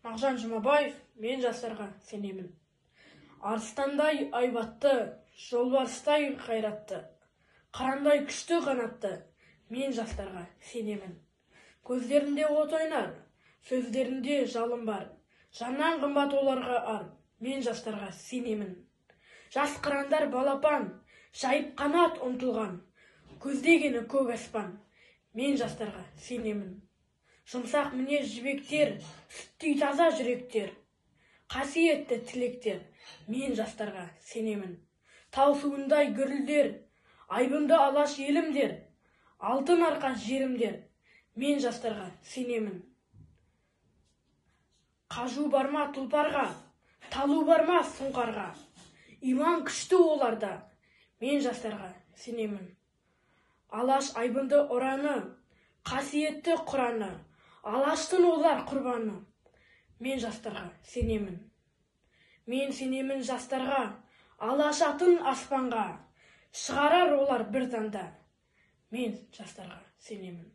Мағжан Жұмабаев, мен жастарға сенемін. Арыстандай айбатты, жолбарыстай қайратты, қырандай күшті қанатты, мен жастарға сенемін. Көздерінде от ойнар, сөздерінде жалын бар, жаннан қымбат оларға ар, мен жастарға сенемін. Жас қырандар балапан, жайып қанат ұмтылған, көздегені көк аспан, мен жастарға сенемін. Жұмсақ мінез жібектер, сүттей таза жүректер, қасиетті тілектер, мен жастарға сенемін. Тау суындай гүрілдер, айбынды алаш елімдер, алтын арқа жерімдер, мен жастарға сенемін. Қажу барма тұлпарға, талу барма сұңқарға, иман күшті оларда, мен жастарға сенемін. Алаш айбынды ұраны, қасиетті құраны, алаштың олар құрбаны, мен жастарға сенемін. Мен сенемін жастарға, алаш атын аспанға, шығарар олар бір таңда, мен жастарға сенемін.